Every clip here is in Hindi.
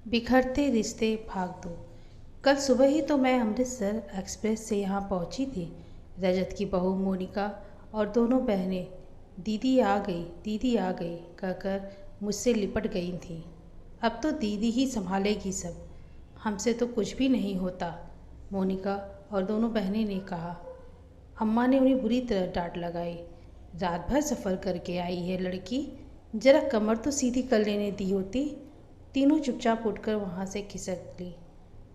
बिखरते रिश्ते भाग दो। कल सुबह ही तो मैं अमृतसर एक्सप्रेस से यहाँ पहुँची थी। रजत की बहू मोनिका और दोनों बहनें दीदी आ गई कहकर मुझसे लिपट गई थीं। अब तो दीदी ही संभालेगी सब, हमसे तो कुछ भी नहीं होता, मोनिका और दोनों बहनें ने कहा। अम्मा ने उन्हें बुरी तरह डांट लगाई। रात भर सफ़र करके आई है लड़की, जरा कमर तो सीधी कर लेने दी होती। तीनों चुपचाप उठकर वहाँ से खिसक ली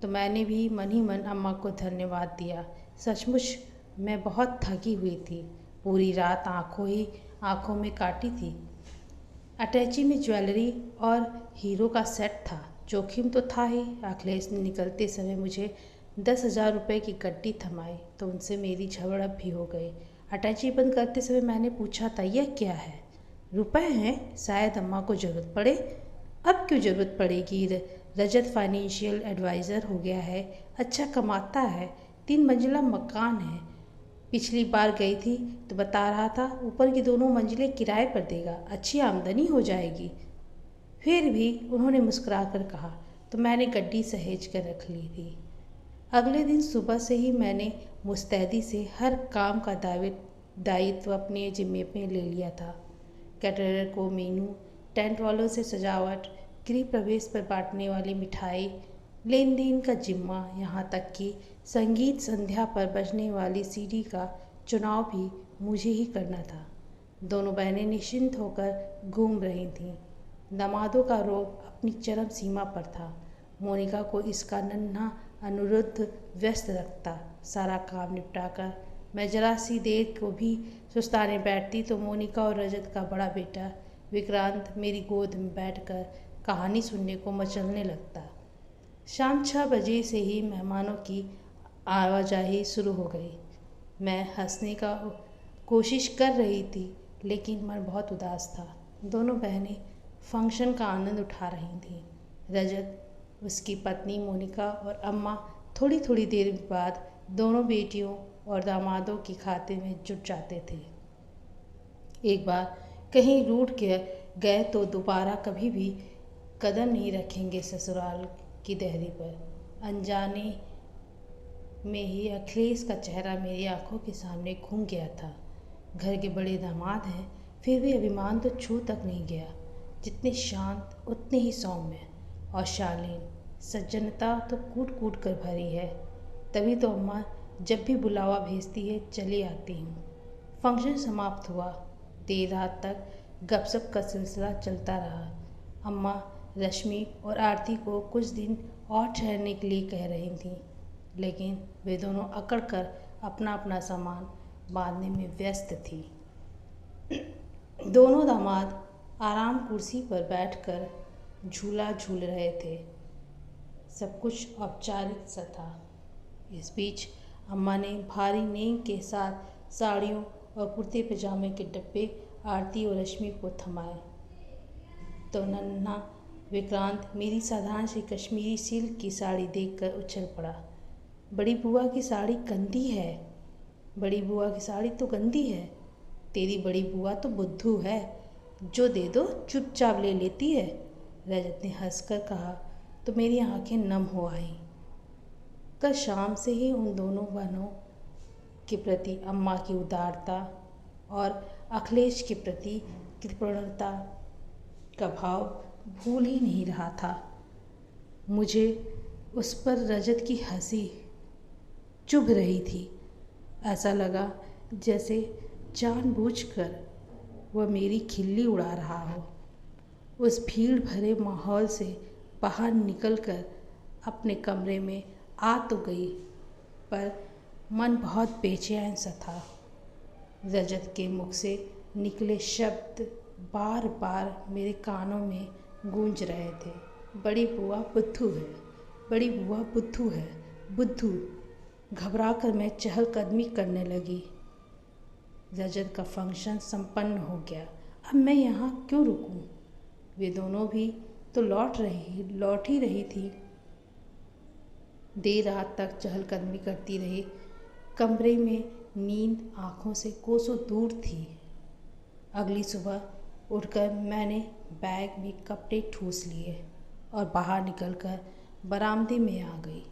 तो मैंने भी मन ही मन अम्मा को धन्यवाद दिया। सचमुच मैं बहुत थकी हुई थी, पूरी रात आँखों में काटी थी। अटैची में ज्वेलरी और हीरो का सेट था, जोखिम तो था ही। अखिलेश ने निकलते समय मुझे 10,000 रुपये की गड्डी थमाई तो उनसे मेरी झगड़प भी हो गई। अटैची बंद करते समय मैंने पूछा था, यह क्या है? रुपए हैं, शायद अम्मा को ज़रूरत पड़े। अब क्यों ज़रूरत पड़ेगी? रजत फाइनेंशियल एडवाइज़र हो गया है, अच्छा कमाता है, 3 मंजिला मकान है। पिछली बार गई थी तो बता रहा था ऊपर की दोनों मंजिलें किराए पर देगा, अच्छी आमदनी हो जाएगी। फिर भी उन्होंने मुस्कुराकर कहा तो मैंने गड्डी सहेज कर रख ली थी। अगले दिन सुबह से ही मैंने मुस्तैदी से हर काम का दायित्व अपने जिम्मे में ले लिया था। कैटरर को मेनू, टेंट वालों से सजावट, गृह प्रवेश पर बांटने वाली मिठाई, लेन देन का जिम्मा, यहाँ तक कि संगीत संध्या पर बजने वाली सीडी का चुनाव भी मुझे ही करना था। दोनों बहनें निश्चिंत होकर घूम रही थीं। दामादों का रोब अपनी चरम सीमा पर था। मोनिका को इसका नन्हा अनुरुद्ध व्यस्त रखता। सारा काम निपटाकर मैं जरा सी देर को भी सुस्ताने बैठती तो मोनिका और रजत का बड़ा बेटा विक्रांत मेरी गोद में बैठकर कहानी सुनने को मचलने लगता। शाम 6 बजे से ही मेहमानों की आवाजाही शुरू हो गई। मैं हंसने का कोशिश कर रही थी लेकिन मन बहुत उदास था। दोनों बहनें फंक्शन का आनंद उठा रही थीं। रजत, उसकी पत्नी मोनिका और अम्मा थोड़ी थोड़ी देर बाद दोनों बेटियों और दामादों के खाते में जुट जाते थे। एक बार कहीं रूठ गए तो दोबारा कभी भी कदम नहीं रखेंगे ससुराल की देहरी पर। अनजाने में ही अखिलेश का चेहरा मेरी आंखों के सामने घूम गया था। घर के बड़े दामाद हैं, फिर भी अभिमान तो छू तक नहीं गया। जितने शांत उतने ही सौम्य और शालीन, सज्जनता तो कूट कूट कर भरी है। तभी तो अम्मा जब भी बुलावा भेजती है चली आती हूँ। फंक्शन समाप्त हुआ। देर रात तक गपशप का सिलसिला चलता रहा। अम्मा रश्मि और आरती को कुछ दिन और ठहरने के लिए कह रही थीं, लेकिन वे दोनों अकड़ कर अपना अपना सामान बांधने में व्यस्त थी। दोनों दामाद आराम कुर्सी पर बैठकर झूला झूल रहे थे। सब कुछ औपचारिक सा था। इस बीच अम्मा ने भारी नेंग के साथ साड़ियों और कुर्ते पजामे के डब्बे आरती और रश्मि को थमाए तो नन्हा विक्रांत मेरी साधारण सी कश्मीरी सिल्क की साड़ी देखकर उछल पड़ा। बड़ी बुआ की साड़ी गंदी है। बड़ी बुआ की साड़ी तो गंदी है। तेरी बड़ी बुआ तो बुद्धू है, जो दे दो चुपचाप ले लेती है, रजत ने हंसकर कहा तो मेरी आंखें नम हो आईं। कल शाम से ही उन दोनों बहनों के प्रति अम्मा की उदारता और अखिलेश के प्रति कृपणता का भाव भूल ही नहीं रहा था। मुझे उस पर रजत की हंसी चुभ रही थी। ऐसा लगा जैसे जानबूझकर वह मेरी खिल्ली उड़ा रहा हो। उस भीड़ भरे माहौल से बाहर निकलकर अपने कमरे में आ तो गई, पर मन बहुत बेचैन सा था। रजत के मुख से निकले शब्द बार बार मेरे कानों में गूंज रहे थे। बड़ी बुआ बुद्धू है, बड़ी बुआ बुद्धू है, बुद्धू। घबराकर मैं चहलकदमी करने लगी। रजत का फंक्शन संपन्न हो गया। अब मैं यहाँ क्यों रुकूं? वे दोनों भी तो लौट ही रही थी। देर रात तक चहलकदमी करती रही। कमरे में नींद आँखों से कोसों दूर थी। अगली सुबह उठकर मैंने बैग में कपड़े ठूस लिए। और बाहर निकलकर बरामदे में आ गई।